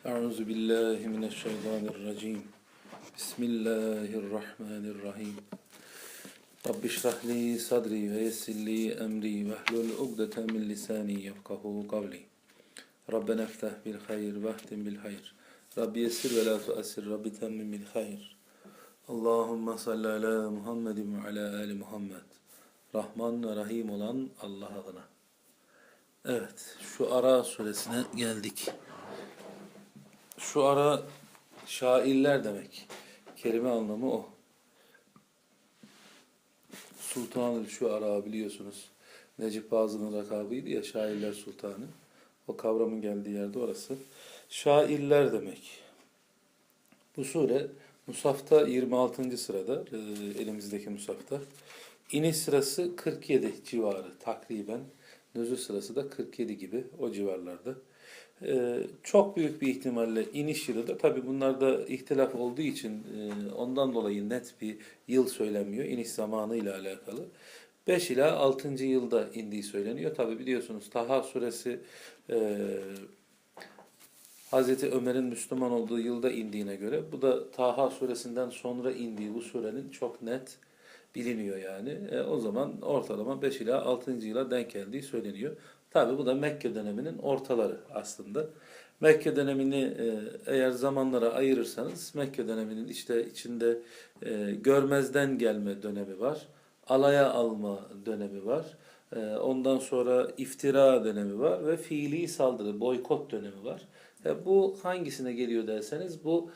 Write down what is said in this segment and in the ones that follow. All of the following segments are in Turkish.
Euzu billahi mineşşeytanirracim. Bismillahirrahmanirrahim. Rabbi şrah li sadri ve yessir li emri ve hlul ugdeten min lisani yefkahu kavli. Rabbena iftah bil hayr ve ahtim bil hayr. Rabbi yessir ve la tuassir. Rabbi temmim bil hayr. Allahumme salli ala Muhammedin ve ala ali Muhammed. Rahman ve Rahim olan Allah adına. Evet, şu Ara suresine geldik. Şu ara şairler demek. Kelime anlamı o. Sultanı şu ara biliyorsunuz. Necip Fazıl'ın rakabıydı ya, şairler sultanı. O kavramın geldiği yerde orası. Şairler demek. Bu sure Musaf'ta 26. sırada, elimizdeki Musaf'ta. İniş sırası 47 civarı takriben. Nüzul sırası da 47 gibi, o civarlarda. Çok büyük bir ihtimalle iniş yılı da, tabi bunlarda ihtilaf olduğu için ondan dolayı net bir yıl söylenmiyor. İniş zamanı ile alakalı. 5 ila 6. yılda indiği söyleniyor. Tabi biliyorsunuz Taha suresi Hazreti Ömer'in Müslüman olduğu yılda indiğine göre, bu da Taha suresinden sonra indiği bu surenin çok net biliniyor yani. O zaman ortalama 5 ila 6. yıla denk geldiği söyleniyor. Tabi bu da Mekke döneminin ortaları aslında. Mekke dönemini eğer zamanlara ayırırsanız, Mekke döneminin işte içinde görmezden gelme dönemi var. Alaya alma dönemi var. Ondan sonra iftira dönemi var ve fiili saldırı, boykot dönemi var. Bu hangisine geliyor derseniz, bu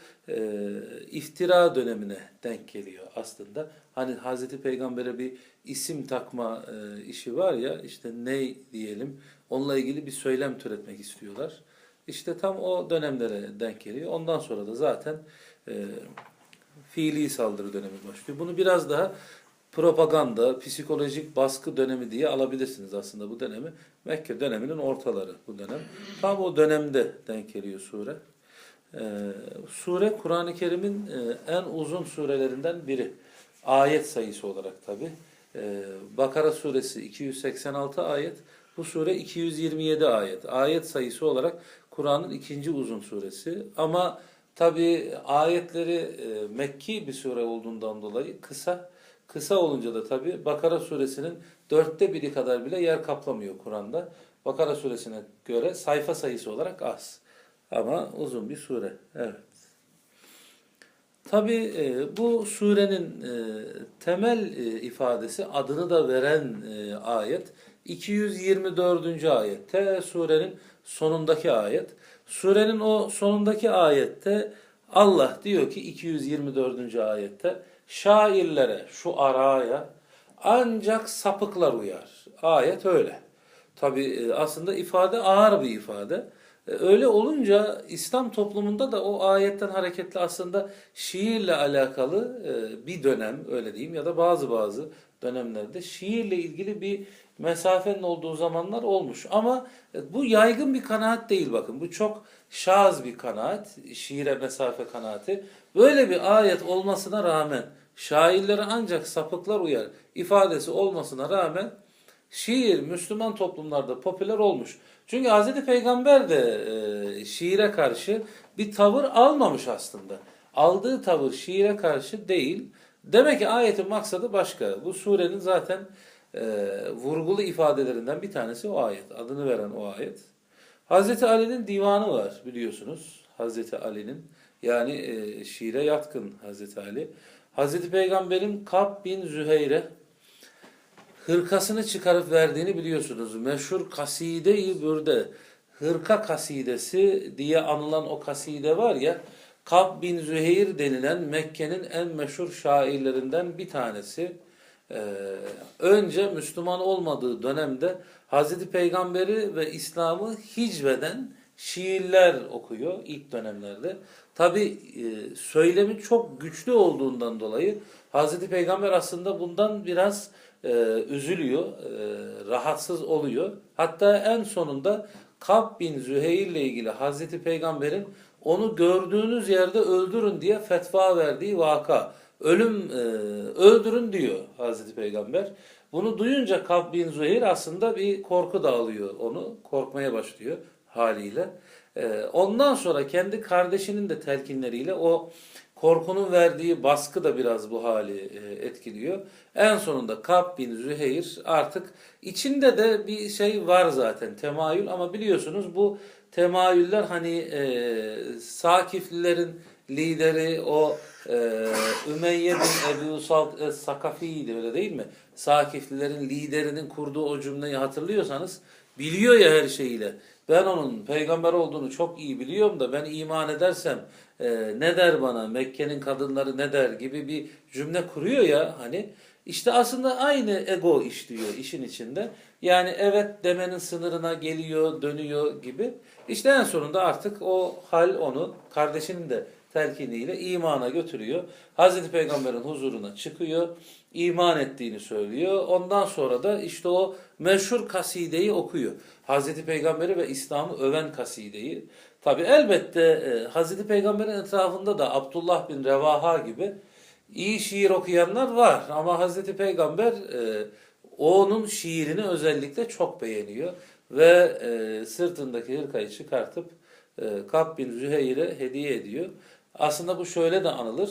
iftira dönemine denk geliyor aslında. Hani Hazreti Peygamber'e bir isim takma işi var ya, işte ne diyelim, onunla ilgili bir söylem türetmek istiyorlar. İşte tam o dönemlere denk geliyor. Ondan sonra da zaten fiili saldırı dönemi başlıyor. Bunu biraz daha propaganda, psikolojik baskı dönemi diye alabilirsiniz aslında bu dönemi. Mekke döneminin ortaları bu dönem. Tam o dönemde denk geliyor sure. Sure Kur'an-ı Kerim'in en uzun surelerinden biri. Ayet sayısı olarak tabi. Bakara suresi 286 ayet. Bu sure 227 ayet. Ayet sayısı olarak Kur'an'ın ikinci uzun suresi. Ama tabi ayetleri Mekki bir sure olduğundan dolayı kısa. Kısa olunca da tabi Bakara suresinin 1/4 kadar bile yer kaplamıyor Kur'an'da. Bakara suresine göre sayfa sayısı olarak az. Ama uzun bir sure. Evet. Tabi bu surenin temel ifadesi, adını da veren ayet 224. ayette, surenin sonundaki ayet. Surenin o sonundaki ayette Allah diyor ki 224. ayette, şairlere, şu araya ancak sapıklar uyar. Ayet öyle. Tabi aslında ifade ağır bir ifade. Öyle olunca İslam toplumunda da o ayetten hareketle aslında şiirle alakalı bir dönem, öyle diyeyim, ya da bazı dönemlerde şiirle ilgili bir mesafenin olduğu zamanlar olmuş. Ama bu yaygın bir kanaat değil, bakın. Bu çok şaz bir kanaat, şiire mesafe kanaati. Böyle bir ayet olmasına rağmen, şairlere ancak sapıklar uyar ifadesi olmasına rağmen şiir Müslüman toplumlarda popüler olmuş. Çünkü Hz. Peygamber de şiire karşı bir tavır almamış aslında. Aldığı tavır şiire karşı değil. Demek ki ayetin maksadı başka. Bu surenin zaten vurgulu ifadelerinden bir tanesi o ayet. Adını veren o ayet. Hz. Ali'nin divanı var biliyorsunuz. Hz. Ali'nin, yani şiire yatkın Hz. Ali. Hz. Peygamber'in Kab bin Züheyre hırkasını çıkarıp verdiğini biliyorsunuz. Meşhur kaside-i bürde, hırka kasidesi diye anılan o kaside var ya, Kab bin Züheyr denilen Mekke'nin en meşhur şairlerinden bir tanesi. Önce Müslüman olmadığı dönemde Hazreti Peygamber'i ve İslam'ı hicveden şiirler okuyor ilk dönemlerde. Tabi söylemi çok güçlü olduğundan dolayı Hazreti Peygamber aslında bundan biraz üzülüyor, rahatsız oluyor. Hatta en sonunda Kab bin Züheyr ile ilgili Hazreti Peygamber'in onu gördüğünüz yerde öldürün diye fetva verdiği vaka. Öldürün diyor Hazreti Peygamber. Bunu duyunca Kab bin Züheyr aslında bir korku dağılıyor onu. Korkmaya başlıyor haliyle. Ondan sonra kendi kardeşinin de telkinleriyle o korkunun verdiği baskı da biraz bu hali etkiliyor. En sonunda Ka'b bin Züheyr artık içinde de bir şey var zaten, temayül, ama biliyorsunuz bu temayüller hani Sakiflilerin lideri o Ümeyye bin Ebu Salt Sakafi'ydi, öyle değil mi? Sakiflilerin liderinin kurduğu o cümleyi hatırlıyorsanız, biliyor ya her şeyiyle. Ben onun peygamber olduğunu çok iyi biliyorum da ben iman edersem ne der bana, Mekke'nin kadınları ne der gibi bir cümle kuruyor ya hani. İşte aslında aynı ego işliyor işin içinde. Yani evet demenin sınırına geliyor, dönüyor gibi. İşte en sonunda artık o hal onu kardeşinin de telkiniyle imana götürüyor. Hazreti Peygamber'in huzuruna çıkıyor. İman ettiğini söylüyor. Ondan sonra da işte o meşhur kasideyi okuyor. Hazreti Peygamber'i ve İslam'ı öven kasideyi. Tabi elbette Hazreti Peygamber'in etrafında da Abdullah bin Revaha gibi iyi şiir okuyanlar var. Ama Hazreti Peygamber onun şiirini özellikle çok beğeniyor. Ve sırtındaki hırkayı çıkartıp Ka'b bin Züheyr'e hediye ediyor. Aslında bu şöyle de anılır.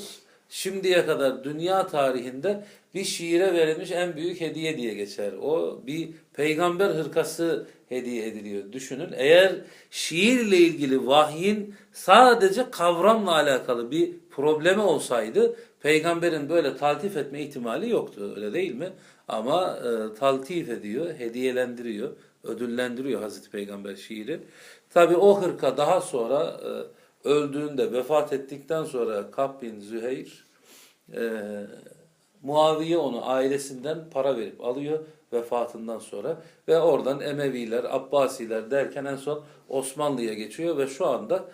Şimdiye kadar dünya tarihinde bir şiire verilmiş en büyük hediye diye geçer. O bir peygamber hırkası hediye ediliyor. Düşünün, eğer şiirle ilgili vahyin sadece kavramla alakalı bir problemi olsaydı peygamberin böyle taltif etme ihtimali yoktu, öyle değil mi? Ama taltif ediyor, hediyelendiriyor, ödüllendiriyor Hazreti Peygamber şiiri. Tabi o hırka daha sonra öldüğünde, vefat ettikten sonra Ka'b bin Züheyr Muaviye onu ailesinden para verip alıyor vefatından sonra ve oradan Emeviler, Abbasiler derken en son Osmanlı'ya geçiyor ve şu anda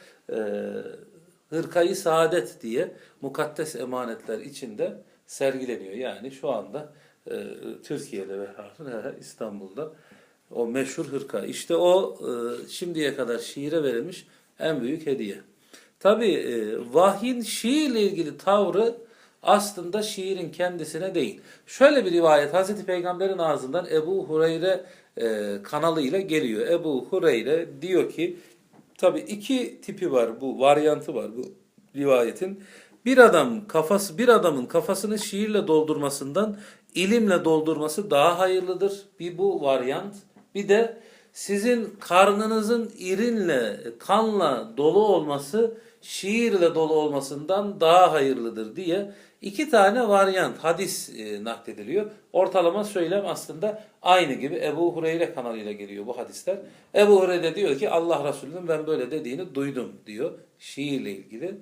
Hırkayı Saadet diye mukaddes emanetler içinde sergileniyor. Yani şu anda Türkiye'de ve İstanbul'da o meşhur hırka. İşte o şimdiye kadar şiire verilmiş en büyük hediye. Tabi vahyin şiirle ilgili tavrı aslında şiirin kendisine değil. Şöyle bir rivayet Hazreti Peygamber'in ağzından Ebu Hureyre kanalıyla geliyor. Ebu Hureyre diyor ki, tabi iki tipi var, bu varyantı var bu rivayetin. Bir adamın kafasını şiirle doldurmasından ilimle doldurması daha hayırlıdır. Bir bu varyant. Bir de sizin karnınızın irinle, kanla dolu olması şiirle dolu olmasından daha hayırlıdır diye iki tane varyant hadis naklediliyor. Ortalama söylem aslında aynı gibi Ebu Hureyre kanalıyla geliyor bu hadisler. Ebu Hureyre diyor ki Allah Resulü'nün ben böyle dediğini duydum diyor şiirle ilgili.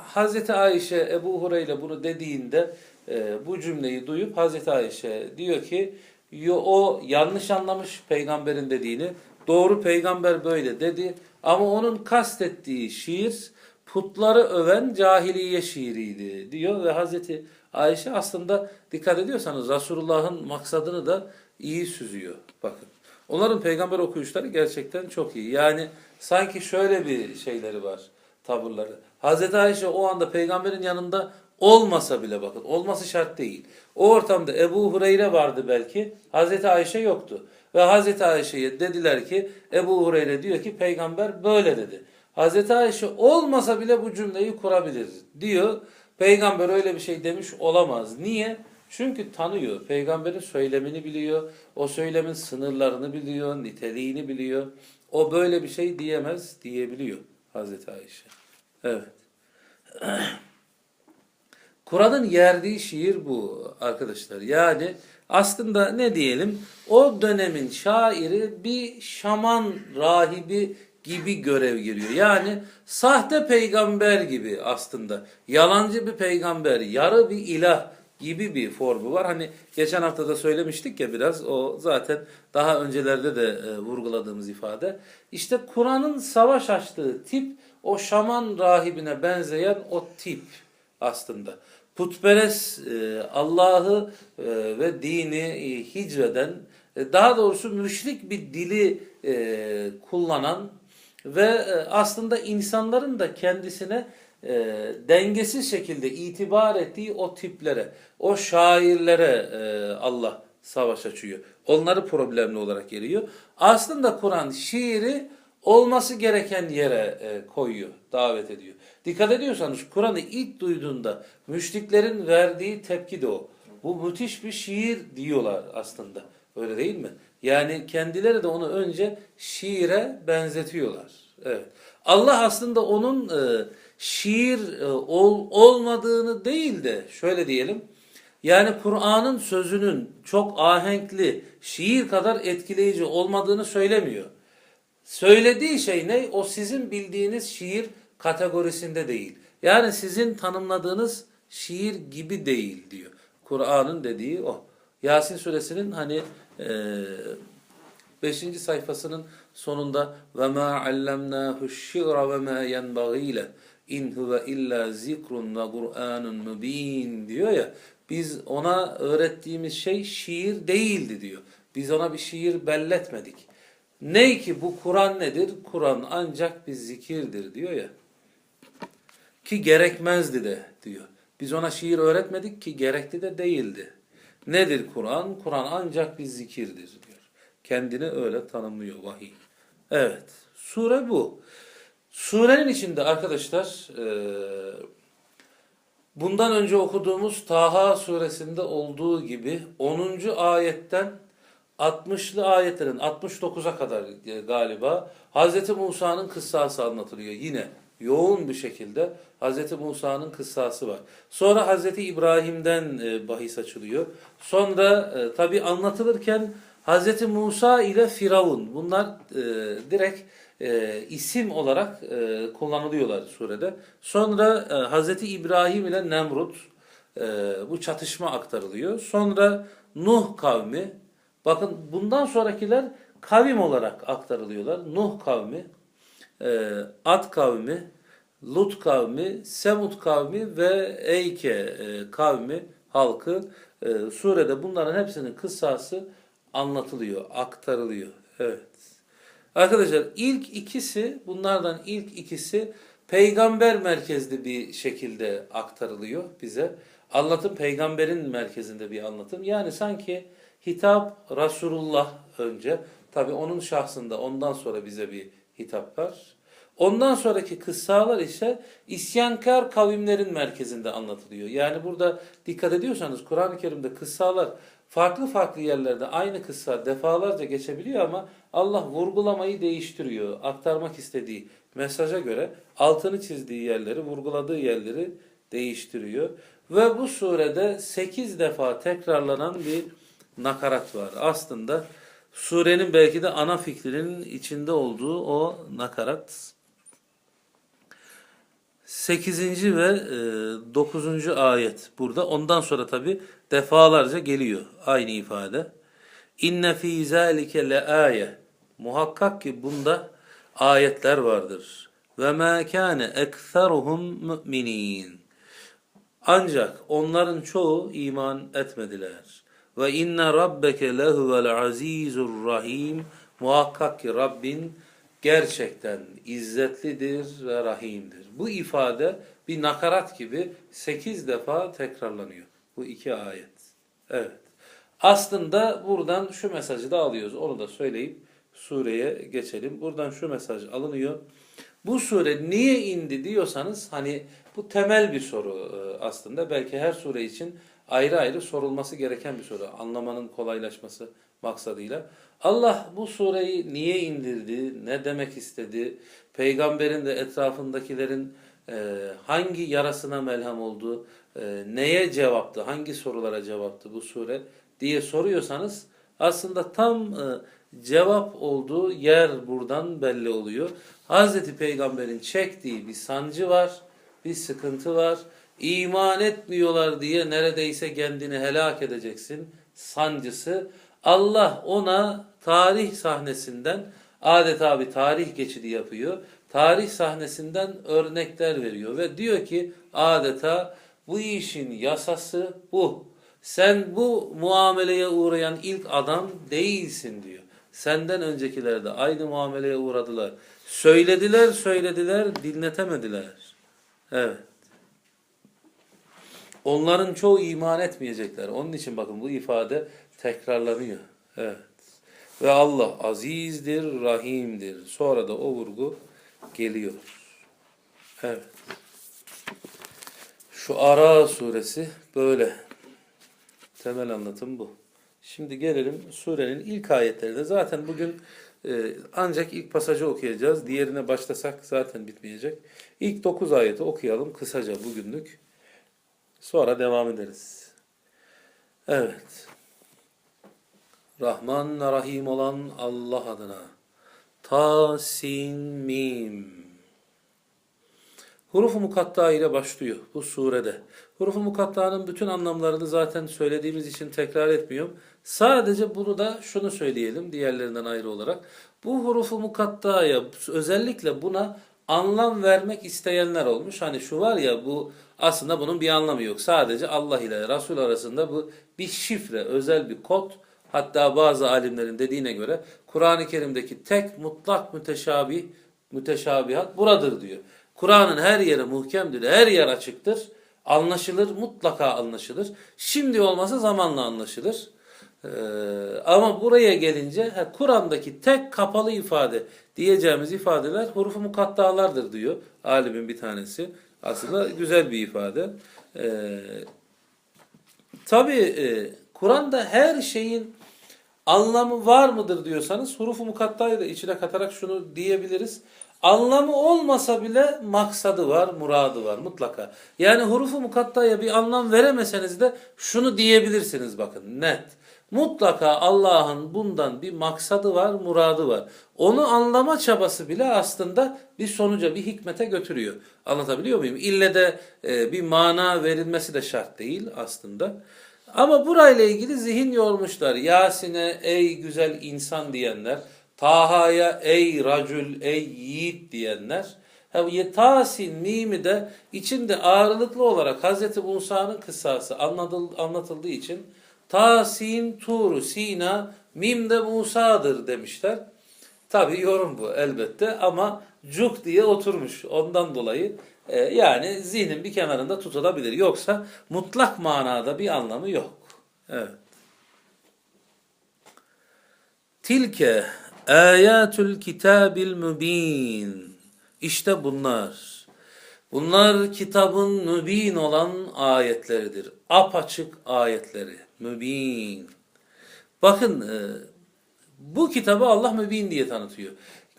Hazreti Ayşe Ebu Hureyre bunu dediğinde bu cümleyi duyup Hazreti Ayşe diyor ki o yanlış anlamış peygamberin dediğini. Doğru, peygamber böyle dedi ama onun kastettiği şiir putları öven cahiliye şiiriydi diyor ve Hazreti Ayşe aslında dikkat ediyorsanız Resulullah'ın maksadını da iyi süzüyor. Bakın. Onların peygamber okuyuşları gerçekten çok iyi. Yani sanki şöyle bir şeyleri var, tavırları. Hazreti Ayşe o anda peygamberin yanında olmasa bile, bakın, olması şart değil. O ortamda Ebu Hureyre vardı belki, Hazreti Ayşe yoktu. Ve Hazreti Ayşe'ye dediler ki, Ebu Hureyre diyor ki peygamber böyle dedi. Hazreti Ayşe olmasa bile bu cümleyi kurabilir diyor. Peygamber öyle bir şey demiş olamaz. Niye? Çünkü tanıyor. Peygamberin söylemini biliyor. O söylemin sınırlarını biliyor, niteliğini biliyor. O böyle bir şey diyemez, diyebiliyor Hazreti Ayşe. Evet. Kur'an'ın yerdiği şiir bu arkadaşlar. Yani aslında ne diyelim, o dönemin şairi bir şaman rahibi gibi görev giriyor. Yani sahte peygamber gibi aslında. Yalancı bir peygamber, yarı bir ilah gibi bir formu var. Hani geçen hafta da söylemiştik ya biraz, o zaten daha öncelerde de vurguladığımız ifade. İşte Kur'an'ın savaş açtığı tip o şaman rahibine benzeyen o tip aslında. Putperest, Allah'ı ve dini hicveden, daha doğrusu müşrik bir dili kullanan ve aslında insanların da kendisine dengesiz şekilde itibar ettiği o tiplere, o şairlere Allah savaş açıyor. Onları problemli olarak geliyor. Aslında Kur'an şiiri olması gereken yere koyuyor, davet ediyor. Dikkat ediyorsanız Kur'an'ı ilk duyduğunda müşriklerin verdiği tepki de o. Bu müthiş bir şiir diyorlar aslında. Öyle değil mi? Yani kendileri de onu önce şiire benzetiyorlar. Evet. Allah aslında onun şiir olmadığını değil de şöyle diyelim. Yani Kur'an'ın sözünün çok ahenkli, şiir kadar etkileyici olmadığını söylemiyor. Söylediği şey ne? O sizin bildiğiniz şiir kategorisinde değil. Yani sizin tanımladığınız şiir gibi değil diyor. Kur'an'ın dediği o. Yasin suresinin hani 5. sayfasının sonunda ve ma allamnahu şi'ra ve ma yenbagî le in huve illa zikrun ve Kur'anun mubin diyor ya. Biz ona öğrettiğimiz şey şiir değildi diyor. Biz ona bir şiir belletmedik. Ney ki bu Kur'an nedir? Kur'an ancak bir zikirdir diyor ya. Ki gerekmezdi de diyor. Biz ona şiir öğretmedik ki gerekli de değildi. Nedir Kur'an? Kur'an ancak bir zikirdir diyor. Kendini öyle tanımlıyor vahiy. Evet. Sure bu. Surenin içinde arkadaşlar bundan önce okuduğumuz Taha suresinde olduğu gibi 10. ayetten 60'lı ayetlerin 69'a kadar galiba Hz. Musa'nın kıssası anlatılıyor. Yine yoğun bir şekilde Hz. Musa'nın kıssası var. Sonra Hz. İbrahim'den bahis açılıyor. Sonra tabi anlatılırken Hz. Musa ile Firavun bunlar direkt isim olarak kullanılıyorlar surede. Sonra Hz. İbrahim ile Nemrut bu çatışma aktarılıyor. Sonra Nuh kavmi. Bakın bundan sonrakiler kavim olarak aktarılıyorlar. Nuh kavmi, Ad kavmi, Lut kavmi, Semud kavmi ve Eyke kavmi halkı surede bunların hepsinin kıssası anlatılıyor, aktarılıyor. Evet. Arkadaşlar bunlardan ilk ikisi peygamber merkezli bir şekilde aktarılıyor bize. Anlatım peygamberin merkezinde bir anlatım. Yani sanki hitap Resulullah önce. Tabi onun şahsında ondan sonra bize bir hitap var. Ondan sonraki kıssalar ise isyankar kavimlerin merkezinde anlatılıyor. Yani burada dikkat ediyorsanız Kur'an-ı Kerim'de kıssalar farklı farklı yerlerde aynı kıssa defalarca geçebiliyor ama Allah vurgulamayı değiştiriyor. Aktarmak istediği mesaja göre altını çizdiği yerleri, vurguladığı yerleri değiştiriyor. Ve bu surede 8 defa tekrarlanan bir nakarat var. Aslında surenin belki de ana fikrinin içinde olduğu o nakarat. 8. ve 9. ayet burada. Ondan sonra tabi defalarca geliyor aynı ifade. İnne fî zâlike leâye. Muhakkak ki bunda ayetler vardır. Ve mâ kâne ekseruhum mü'minîn. Ancak onların çoğu iman etmediler. Ve inne rabbeke lehuvel azîzur rahîm. Muhakkak ki Rabbin gerçekten izzetlidir ve rahimdir. Bu ifade bir nakarat gibi 8 defa tekrarlanıyor. Bu 2 ayet. Evet. Aslında buradan şu mesajı da alıyoruz. Onu da söyleyip sureye geçelim. Buradan şu mesaj alınıyor. Bu sure niye indi diyorsanız hani bu temel bir soru aslında. Belki her sure için ayrı ayrı sorulması gereken bir soru. Anlamanın kolaylaşması maksadıyla. Allah bu sureyi niye indirdi? Ne demek istedi? Peygamberin de etrafındakilerin hangi yarasına melhem oldu? Neye cevaptı? Hangi sorulara cevaptı bu sure diye soruyorsanız aslında tam cevap olduğu yer buradan belli oluyor. Hazreti Peygamber'in çektiği bir sancı var, bir sıkıntı var. İman etmiyorlar diye neredeyse kendini helak edeceksin sancısı. Allah ona tarih sahnesinden adeta bir tarih geçidi yapıyor. Tarih sahnesinden örnekler veriyor ve diyor ki adeta bu işin yasası bu. Sen bu muameleye uğrayan ilk adam değilsin diyor. Senden öncekiler de aynı muameleye uğradılar. Söylediler, dinletemediler. Evet. Onların çoğu iman etmeyecekler. Onun için bakın bu ifade tekrarlanıyor. Evet. Ve Allah azizdir, rahimdir. Sonra da o vurgu geliyor. Evet. Şu Ara suresi böyle. Temel anlatım bu. Şimdi gelelim surenin ilk ayetlerine. Zaten bugün ancak ilk pasajı okuyacağız. Diğerine başlasak zaten bitmeyecek. İlk 9 ayeti okuyalım kısaca bugünlük. Sonra devam ederiz. Evet. Rahman Rahim olan Allah adına. Ta, sin, mim. Huruf-u mukatta ile başlıyor bu surede. Huruf-u mukattanın bütün anlamlarını zaten söylediğimiz için tekrar etmiyorum. Sadece bunu da şunu söyleyelim diğerlerinden ayrı olarak. Bu huruf-u mukattaya özellikle buna anlam vermek isteyenler olmuş. Hani şu var ya bu aslında bunun bir anlamı yok. Sadece Allah ile Resul arasında bu bir şifre, özel bir kod. Hatta bazı alimlerin dediğine göre Kur'an-ı Kerim'deki tek mutlak müteşabihat buradır diyor. Kur'an'ın her yeri muhkemdir, her yer açıktır. Anlaşılır, mutlaka anlaşılır. Şimdi olmasa zamanla anlaşılır. Ama buraya gelince Kur'an'daki tek kapalı ifade diyeceğimiz ifadeler hurufu mukattalardır diyor alimin bir tanesi. Aslında güzel bir ifade. Tabii Kur'an'da her şeyin anlamı var mıdır diyorsanız hurufu mukattayı da içine katarak şunu diyebiliriz. Anlamı olmasa bile maksadı var, muradı var mutlaka. Yani hurufu mukattaya bir anlam veremeseniz de şunu diyebilirsiniz bakın net. Mutlaka Allah'ın bundan bir maksadı var, muradı var. Onu anlama çabası bile aslında bir sonuca, bir hikmete götürüyor. Anlatabiliyor muyum? İlle de bir mana verilmesi de şart değil aslında. Ama burayla ilgili zihin yormuşlar. Yasin'e ey güzel insan diyenler, Taha'ya ey racül, ey yiğit diyenler. Tasin mimi de içinde ağırlıklı olarak Hz. Musa'nın kıssası anlatıldığı için Tasin Tur Sina mim de Musa'dır demişler. Tabi yorum bu elbette ama cuk diye oturmuş. Ondan dolayı yani zihnin bir kenarında tutulabilir. Yoksa mutlak manada bir anlamı yok. Evet. Tilke ayatul kitabil mübin. İşte bunlar. Bunlar kitabın mübin olan ayetleridir. Apaçık ayetleri. Mübin. Bakın bu kitabı Allah mübin diye tanıtıyor.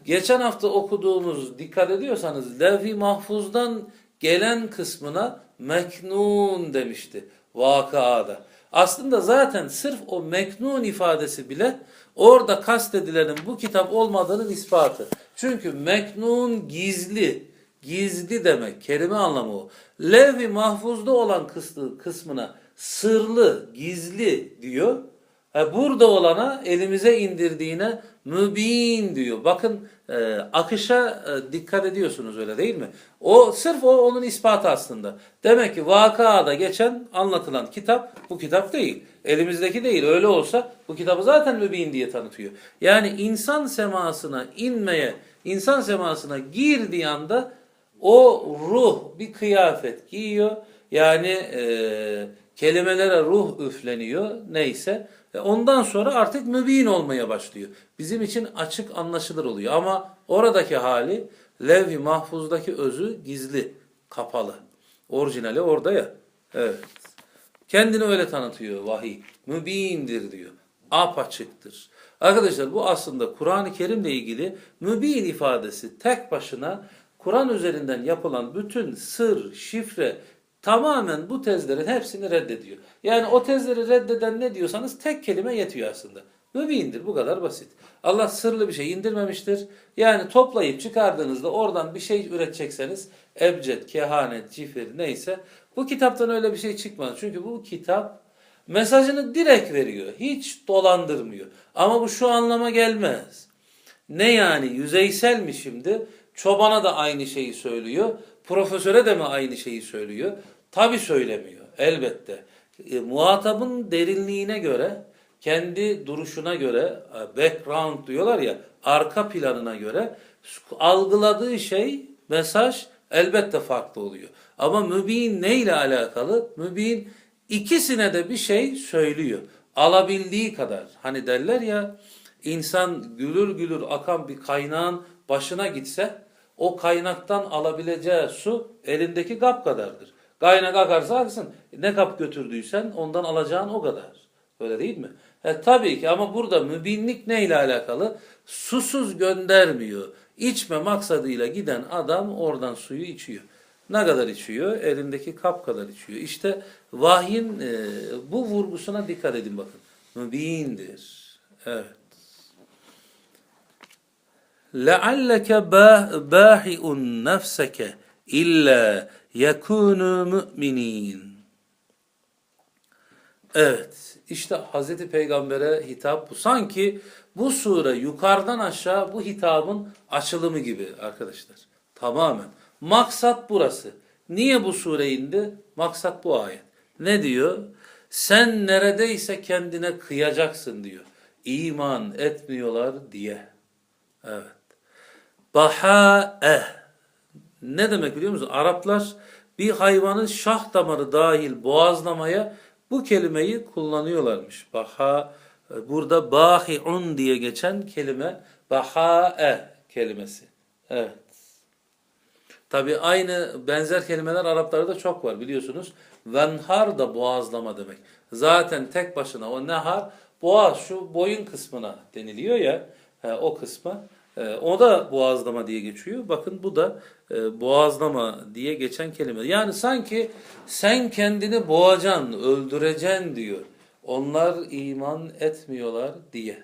Geçen hafta okuduğumuz dikkat ediyorsanız Levh-i Mahfuz'dan gelen kısmına meknun demişti vakıada. Aslında zaten sırf o meknun ifadesi bile orada kastedilenin bu kitap olmadığının ispatı. Çünkü meknun gizli, gizli demek, kelime anlamı o. Levh-i Mahfuz'da olan kısmına sırlı, gizli diyor. Burada olana elimize indirdiğine mübin diyor. Bakın akışa dikkat ediyorsunuz öyle değil mi? O sırf onun ispatı aslında. Demek ki vakada geçen anlatılan kitap bu kitap değil. Elimizdeki değil. Öyle olsa bu kitabı zaten mübin diye tanıtıyor. Yani insan semasına inmeye, insan semasına girdiği anda o ruh bir kıyafet giyiyor. Yani kelimelere ruh üfleniyor neyse. Ondan sonra artık mübin olmaya başlıyor. Bizim için açık anlaşılır oluyor. Ama oradaki hali Levh-i Mahfuz'daki özü gizli, kapalı. Orijinali orada ya. Evet. Kendini öyle tanıtıyor vahiy. Mübindir diyor. Apaçıktır. Arkadaşlar bu aslında Kur'an-ı Kerim'le ilgili mübin ifadesi tek başına Kur'an üzerinden yapılan bütün sır, şifre, tamamen bu tezlerin hepsini reddediyor. Yani o tezleri reddeden ne diyorsanız tek kelime yetiyor aslında. Mübindir, bu kadar basit. Allah sırlı bir şey indirmemiştir. Yani toplayıp çıkardığınızda oradan bir şey üretecekseniz ebced, kehanet, cifir neyse bu kitaptan öyle bir şey çıkmaz. Çünkü bu kitap mesajını direkt veriyor. Hiç dolandırmıyor. Ama bu şu anlama gelmez. Ne yani yüzeysel mi şimdi? Çobana da aynı şeyi söylüyor. Profesöre de mi aynı şeyi söylüyor? Tabii söylemiyor. Elbette. Muhatabın derinliğine göre, kendi duruşuna göre, background diyorlar ya, arka planına göre algıladığı şey, mesaj elbette farklı oluyor. Ama mübin neyle alakalı? Mübin ikisine de bir şey söylüyor. Alabildiği kadar. Hani derler ya, İnsan gülür gülür akan bir kaynağın başına gitse o kaynaktan alabileceği su elindeki kap kadardır. Kaynak akarsa aksın. Ne kap götürdüysen ondan alacağın o kadar. Öyle değil mi? Tabii ki ama burada mübinlik neyle alakalı? Susuz göndermiyor. İçme maksadıyla giden adam oradan suyu içiyor. Ne kadar içiyor? Elindeki kap kadar içiyor. İşte vahyin bu vurgusuna dikkat edin bakın. Mübindir. Evet. لَعَلَّكَ بَاحِئٌ نَفْسَكَ اِلَّا يَكُونُوا مُؤْمِنِينَ. Evet, işte Hazreti Peygamber'e hitap bu. Sanki bu sure yukarıdan aşağı bu hitabın açılımı gibi arkadaşlar. Tamamen. Maksat burası. Niye bu sure indi? Maksat bu ayet. Ne diyor? Sen neredeyse kendine kıyacaksın diyor. İman etmiyorlar diye. Evet. Baha'e. Ne demek biliyor musun? Araplar bir hayvanın şah damarı dahil boğazlamaya bu kelimeyi kullanıyorlarmış. Baha, burada bahi'un diye geçen kelime baha'e kelimesi. Evet. Tabi aynı benzer kelimeler Araplarda çok var biliyorsunuz. Venhar da boğazlama demek. Zaten tek başına o nehar boğaz şu boyun kısmına deniliyor ya o kısma. O da boğazlama diye geçiyor. Bakın bu da boğazlama diye geçen kelime. Yani sanki sen kendini boğacaksın, öldüreceksin diyor. Onlar iman etmiyorlar diye.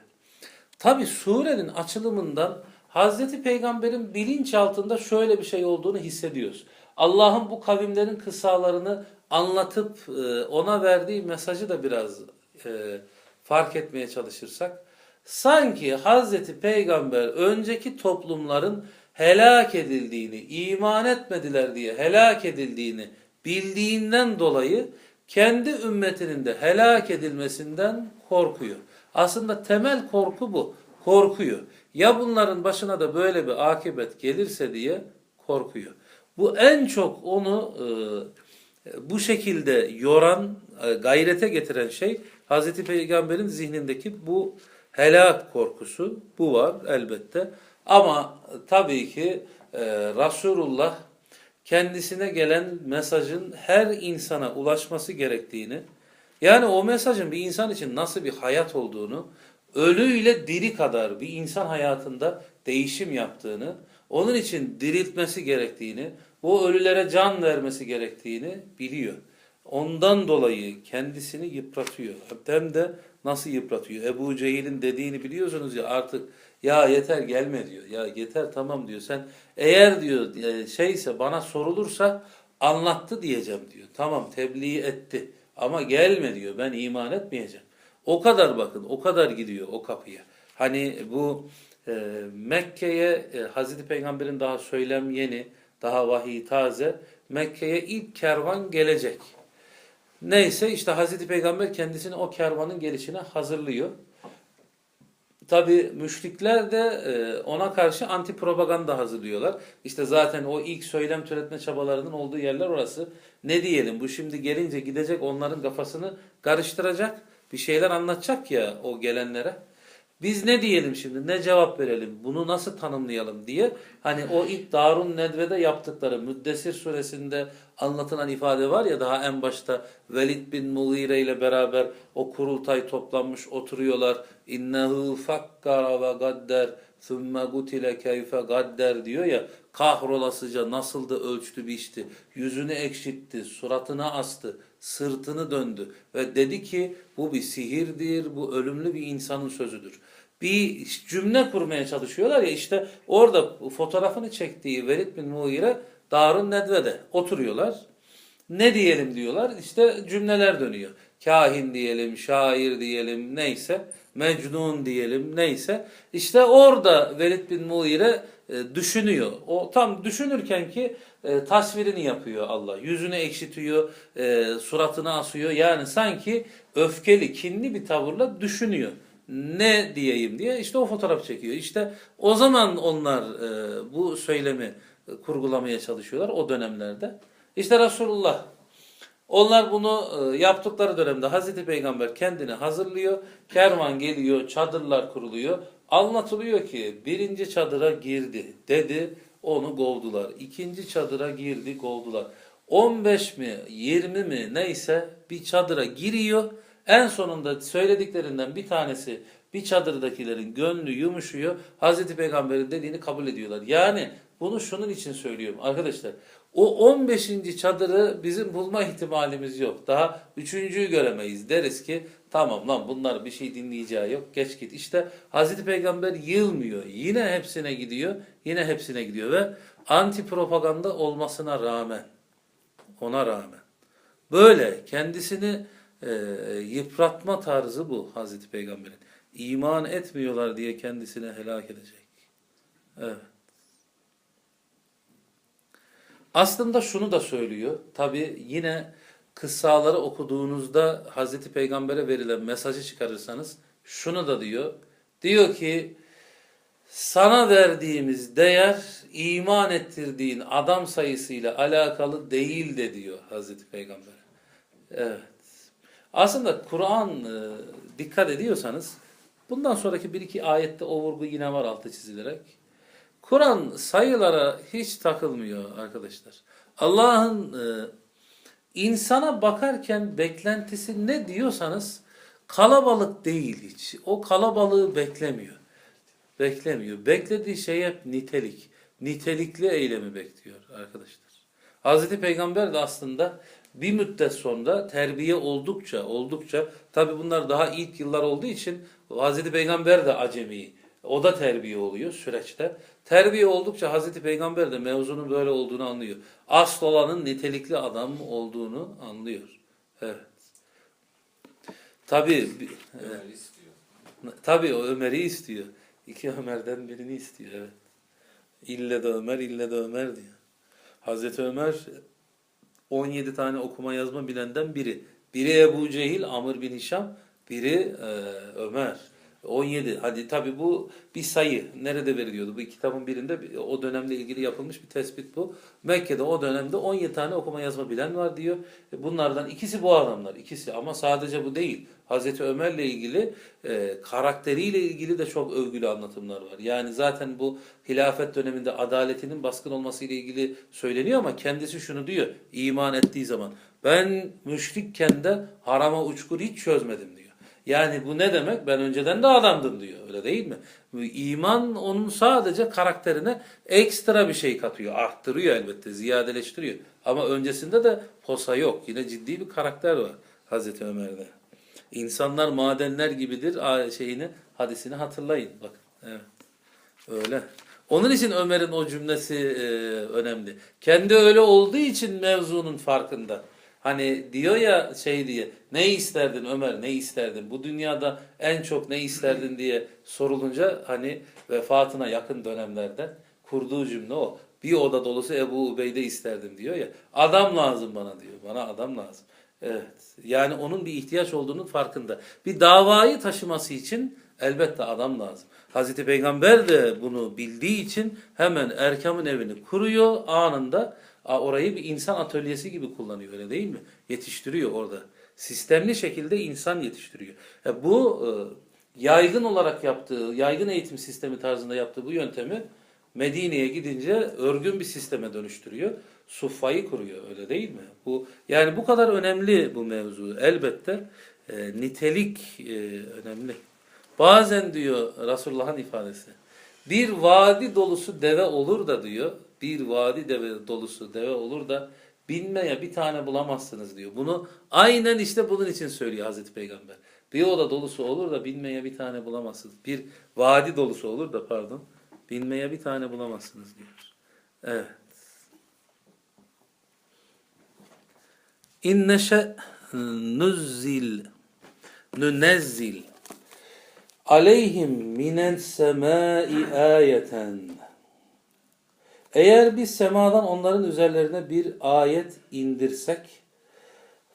Tabi surenin açılımından Hazreti Peygamber'in bilinçaltında şöyle bir şey olduğunu hissediyoruz. Allah'ın bu kavimlerin kıssalarını anlatıp ona verdiği mesajı da biraz fark etmeye çalışırsak, sanki Hazreti Peygamber önceki toplumların helak edildiğini, iman etmediler diye helak edildiğini bildiğinden dolayı kendi ümmetinin de helak edilmesinden korkuyor. Aslında temel korku bu. Korkuyor. Ya bunların başına da böyle bir akıbet gelirse diye korkuyor. Bu en çok onu bu şekilde yoran, gayrete getiren şey Hazreti Peygamber'in zihnindeki bu helak korkusu. Bu var elbette. Ama tabii ki Resulullah kendisine gelen mesajın her insana ulaşması gerektiğini, yani o mesajın bir insan için nasıl bir hayat olduğunu, ölüyle diri kadar bir insan hayatında değişim yaptığını, onun için diriltmesi gerektiğini, bu ölülere can vermesi gerektiğini biliyor. Ondan dolayı kendisini yıpratıyor. Hem de nasıl yıpratıyor? Ebu Cehil'in dediğini biliyorsunuz ya, artık ya yeter gelme diyor. Ya yeter tamam diyor. Sen eğer diyor şeyse bana sorulursa anlattı diyeceğim diyor. Tamam tebliğ etti ama gelme diyor. Ben iman etmeyeceğim. O kadar bakın, o kadar gidiyor o kapıya. Hani bu Mekke'ye Hazreti Peygamber'in daha söylem yeni, daha vahiy taze. Mekke'ye ilk kervan gelecek. Neyse işte Hazreti Peygamber kendisini o kervanın gelişine hazırlıyor. Tabi müşrikler de ona karşı anti propaganda hazırlıyorlar. İşte zaten o ilk söylem türetme çabalarının olduğu yerler orası. Ne diyelim, bu şimdi gelince gidecek onların kafasını karıştıracak, bir şeyler anlatacak ya o gelenlere. Biz ne diyelim şimdi, ne cevap verelim, bunu nasıl tanımlayalım diye, hani o ilk Darun Nedve'de yaptıkları Müddessir suresinde anlatılan ifade var ya, daha en başta Velid bin Mughire ile beraber o kurultay toplanmış oturuyorlar. İnnehu fakkara ve gadder thumme gutile keyfe gadder diyor ya, kahrolasıca nasıl da ölçtü biçti, yüzünü ekşitti, suratına astı, sırtını döndü ve dedi ki bu bir sihirdir, bu ölümlü bir insanın sözüdür. Bir cümle kurmaya çalışıyorlar ya, işte orada fotoğrafını çektiği Velid bin Mughire Darun Nedve'de oturuyorlar. Ne diyelim diyorlar, işte cümleler dönüyor. Kahin diyelim, şair diyelim, neyse, Mecnun diyelim, neyse. İşte orada Velid bin Mughire düşünüyor. O tam düşünürken ki tasvirini yapıyor Allah. Yüzünü ekşitiyor, suratını asıyor. Yani sanki öfkeli, kinli bir tavırla düşünüyor. Ne diyeyim diye işte o fotoğraf çekiyor. İşte o zaman onlar bu söylemi kurgulamaya çalışıyorlar o dönemlerde. İşte Resulullah Onlar bunu yaptıkları dönemde Hazreti Peygamber kendini hazırlıyor. Kervan geliyor, çadırlar kuruluyor. Anlatılıyor ki birinci çadıra girdi dedi, onu kovdular. İkinci çadıra girdi, kovdular. 15 mi 20 mi neyse bir çadıra giriyor. En sonunda söylediklerinden bir tanesi bir çadırdakilerin gönlü yumuşuyor. Hazreti Peygamber'in dediğini kabul ediyorlar. Yani bunu şunun için söylüyorum arkadaşlar. O 15. çadırı bizim bulma ihtimalimiz yok. Daha üçüncüyü göremeyiz. Deriz ki tamam lan bunlar bir şey dinleyeceği yok. Geç git. İşte Hazreti Peygamber yılmıyor. Yine hepsine gidiyor. Yine hepsine gidiyor ve anti propaganda olmasına rağmen, ona rağmen böyle kendisini yıpratma tarzı bu Hazreti Peygamber'in. İman etmiyorlar diye kendisine helak edecek. Evet. Aslında şunu da söylüyor. Tabi yine kıssaları okuduğunuzda Hazreti Peygamber'e verilen mesajı çıkarırsanız şunu da diyor. Diyor ki sana verdiğimiz değer iman ettirdiğin adam sayısıyla alakalı değil de diyor Hazreti Peygamber. Evet. Aslında Kur'an dikkat ediyorsanız bundan sonraki bir iki ayette o vurgu yine var altı çizilerek. Kur'an sayılara hiç takılmıyor arkadaşlar. Allah'ın insana bakarken beklentisi ne diyorsanız kalabalık değil hiç. O kalabalığı beklemiyor. Beklemiyor. Beklediği şey hep nitelik. Nitelikli eylemi bekliyor arkadaşlar. Hazreti Peygamber de aslında bir müddet sonra terbiye oldukça tabi bunlar daha ilk yıllar olduğu için Hazreti Peygamber de acemi. O da terbiye oluyor süreçte. Terbiye oldukça Hazreti Peygamber de mevzunun böyle olduğunu anlıyor. Asıl olanın nitelikli adam olduğunu anlıyor. Evet. Tabi tabi o Ömer'i istiyor. İki Ömer'den birini istiyor. Evet. İlle de Ömer, ille de Ömer diyor. Hazreti Ömer 17 tane okuma yazma bilenden biri. Biri Ebu Cehil, Amr bin Hişam, biri Ömer. 17. Hadi tabi bu bir sayı. Nerede veriliyordu? Bu kitabın birinde o dönemle ilgili yapılmış bir tespit bu. Mekke'de o dönemde 17 tane okuma yazma bilen var diyor. Bunlardan ikisi bu adamlar. İkisi ama sadece bu değil. Hazreti Ömer'le ilgili karakteriyle ilgili de çok övgülü anlatımlar var. Yani zaten bu hilafet döneminde adaletinin baskın olması ile ilgili söyleniyor ama kendisi şunu diyor. İman ettiği zaman ben müşrikken de harama uçkur hiç çözmedim diyor. Yani bu ne demek? Ben önceden de adamdım diyor. Öyle değil mi? İman onun sadece karakterine ekstra bir şey katıyor. Arttırıyor elbette. Ziyadeleştiriyor. Ama öncesinde de posa yok. Yine ciddi bir karakter var Hazreti Ömer'de. İnsanlar madenler gibidir hadisini hatırlayın. Bakın. Evet. Öyle. Onun için Ömer'in o cümlesi önemli. Kendi öyle olduğu için mevzunun farkında. Hani diyor ya diye ne isterdin Ömer ne isterdin bu dünyada en çok ne isterdin diye sorulunca hani vefatına yakın dönemlerde kurduğu cümle o. Bir oda dolusu Ebu Ubeyde isterdim diyor ya adam lazım bana diyor bana adam lazım. Evet yani onun bir ihtiyaç olduğunun farkında. Bir davayı taşıması için elbette adam lazım. Hazreti Peygamber de bunu bildiği için hemen Erkam'ın evini kuruyor anında. Orayı bir insan atölyesi gibi kullanıyor öyle değil mi? Yetiştiriyor orada. Sistemli şekilde insan yetiştiriyor. Bu yaygın olarak yaptığı, yaygın eğitim sistemi tarzında yaptığı bu yöntemi Medine'ye gidince örgün bir sisteme dönüştürüyor. Suffayı kuruyor öyle değil mi? Yani bu kadar önemli bu mevzu. Elbette nitelik önemli. Bazen diyor Resulullah'ın ifadesi. Bir vadi dolusu deve olur da diyor. Bir vadi dolusu deve olur da binmeye bir tane bulamazsınız diyor. Bunu aynen işte bunun için söylüyor Hazreti Peygamber. Bir oda dolusu olur da binmeye bir tane bulamazsınız. Bir vadi dolusu olur da binmeye bir tane bulamazsınız diyor. Evet. İnneşe nünezzil aleyhim minen semai ayeten. Eğer biz semadan onların üzerlerine bir ayet indirsek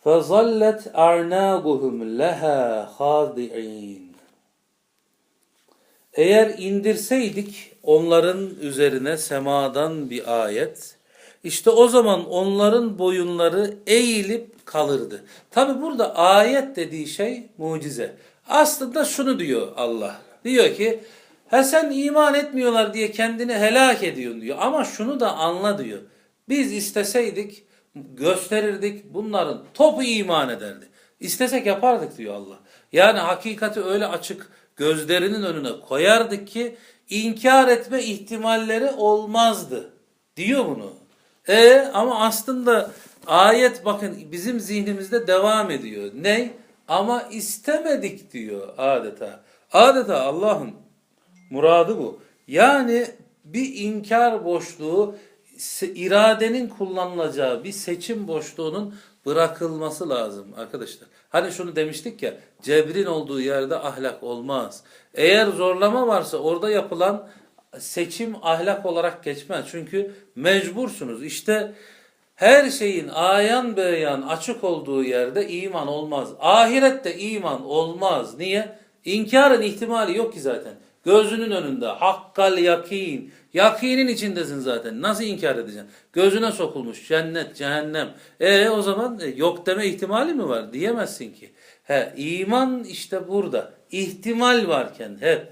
فَظَلَّتْ اَعْنَاقُهُمْ لَهَا خَاضِعِينَ. Eğer indirseydik onların üzerine semadan bir ayet, İşte o zaman onların boyunları eğilip kalırdı. Tabi burada ayet dediği şey mucize. Aslında şunu diyor Allah. Diyor ki sen iman etmiyorlar diye kendini helak ediyorsun diyor. Ama şunu da anla diyor. Biz isteseydik gösterirdik, bunların topu iman ederdi. İstesek yapardık diyor Allah. Yani hakikati öyle açık gözlerinin önüne koyardık ki inkar etme ihtimalleri olmazdı. Diyor bunu. Ama aslında ayet bakın bizim zihnimizde devam ediyor. Ne? Ama istemedik diyor adeta. Adeta Allah'ın muradı bu. Yani bir inkar boşluğu, iradenin kullanılacağı bir seçim boşluğunun bırakılması lazım arkadaşlar. Hani şunu demiştik ya, cebrin olduğu yerde ahlak olmaz. Eğer zorlama varsa orada yapılan seçim ahlak olarak geçmez. Çünkü mecbursunuz. İşte her şeyin ayan beyan açık olduğu yerde iman olmaz. Ahirette iman olmaz. Niye? İnkarın ihtimali yok ki zaten. Gözünün önünde hakkal yakin. Yakinin içindesin zaten. Nasıl inkar edeceksin? Gözüne sokulmuş cennet, cehennem. O zaman yok deme ihtimali mi var? Diyemezsin ki. İman işte burada. İhtimal varken hep.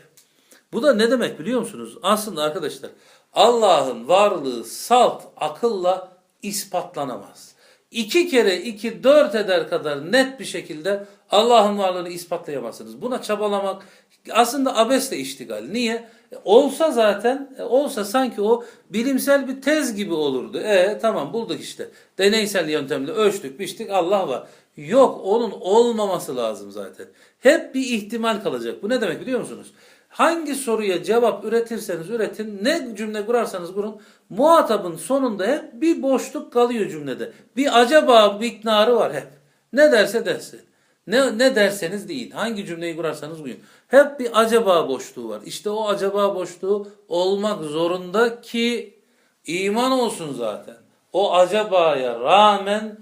Bu da ne demek biliyor musunuz? Aslında arkadaşlar Allah'ın varlığı salt akılla ispatlanamaz. 2 kere 2 4 eder kadar net bir şekilde Allah'ın varlığını ispatlayamazsınız. Buna çabalamak aslında abesle iştigal. Niye? Olsa zaten, olsa sanki o bilimsel bir tez gibi olurdu. Tamam bulduk işte. Deneysel yöntemle ölçtük, biçtik, Allah var. Yok, onun olmaması lazım zaten. Hep bir ihtimal kalacak. Bu ne demek biliyor musunuz? Hangi soruya cevap üretirseniz üretin, ne cümle kurarsanız kurun, muhatabın sonunda hep bir boşluk kalıyor cümlede. Bir acaba miktarı var hep. Ne derse dersin. Ne derseniz deyin. Hangi cümleyi kurarsanız kurun. Hep bir acaba boşluğu var. İşte o acaba boşluğu olmak zorunda ki iman olsun zaten. O acabaya rağmen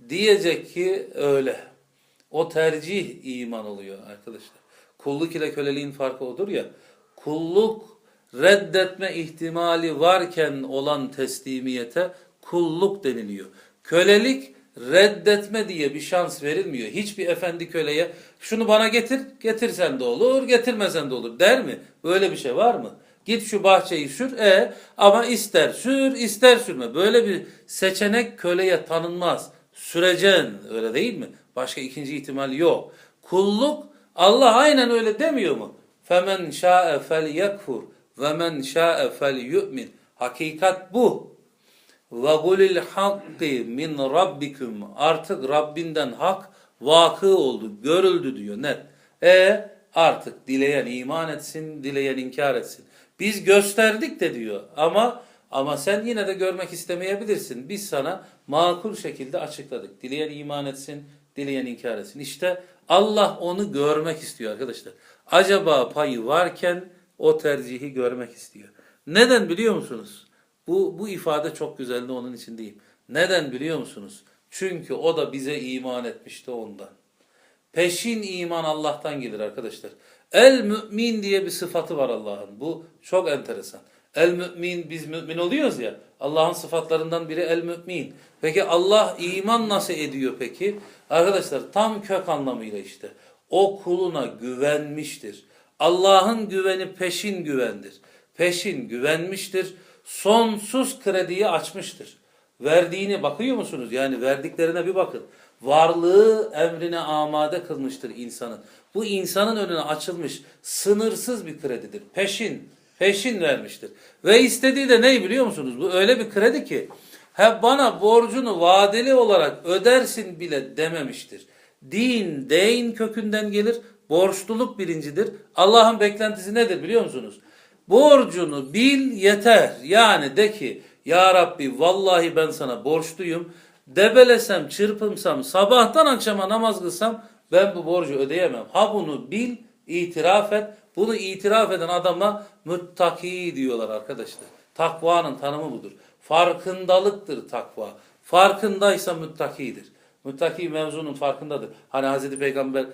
diyecek ki öyle. O tercih iman oluyor arkadaşlar. Kulluk ile köleliğin farkı odur ya. Kulluk reddetme ihtimali varken olan teslimiyete kulluk deniliyor. Kölelik reddetme diye bir şans verilmiyor. Hiçbir efendi köleye şunu bana getir, getirsen de olur, getirmesen de olur der mi? Böyle bir şey var mı? Git şu bahçeyi sür, ama ister sür, ister sürme. Böyle bir seçenek köleye tanınmaz. Süreceksin, öyle değil mi? Başka ikinci ihtimal yok. Kulluk, Allah aynen öyle demiyor mu? Femen şa'e felyekfur ve men şa'e felyu'min. Hakikat bu. Ve gulil hakki min rabbikum. Artık Rabbinden hak vakı oldu, görüldü diyor net. Artık dileyen iman etsin, dileyen inkar etsin. Biz gösterdik de diyor ama sen yine de görmek istemeyebilirsin. Biz sana makul şekilde açıkladık. Dileyen iman etsin, dileyen inkar etsin. İşte Allah onu görmek istiyor arkadaşlar. Acaba payı varken o tercihi görmek istiyor. Neden biliyor musunuz? Bu ifade çok güzeldi, onun için diyeyim. Neden biliyor musunuz? Çünkü o da bize iman etmişti ondan. Peşin iman Allah'tan gelir arkadaşlar. El mümin diye bir sıfatı var Allah'ın. Bu çok enteresan. El mümin, biz mümin oluyoruz ya. Allah'ın sıfatlarından biri el mümin. Peki Allah iman nasıl ediyor peki? Arkadaşlar tam kök anlamıyla işte. O kuluna güvenmiştir. Allah'ın güveni peşin güvendir. Peşin güvenmiştir. Sonsuz krediyi açmıştır. Verdiğine bakıyor musunuz? Yani verdiklerine bir bakın. Varlığı emrine amade kılmıştır insanın. Bu insanın önüne açılmış sınırsız bir kredidir. Peşin vermiştir. Ve istediği de ne biliyor musunuz? Bu öyle bir kredi ki bana borcunu vadeli olarak ödersin bile dememiştir. Deyn kökünden gelir. Borçluluk birincidir. Allah'ın beklentisi nedir biliyor musunuz? Borcunu bil yeter. Yani de ki ya Rabbi vallahi ben sana borçluyum. Debelesem, çırpınsam, sabahtan akşama namaz kılsam ben bu borcu ödeyemem. Bunu bil, itiraf et. Bunu itiraf eden adama müttaki diyorlar arkadaşlar. Takvanın tanımı budur. Farkındalıktır takva. Farkındaysa müttakidir. Müttaki mevzunun farkındadır. Hani Hazreti Peygamber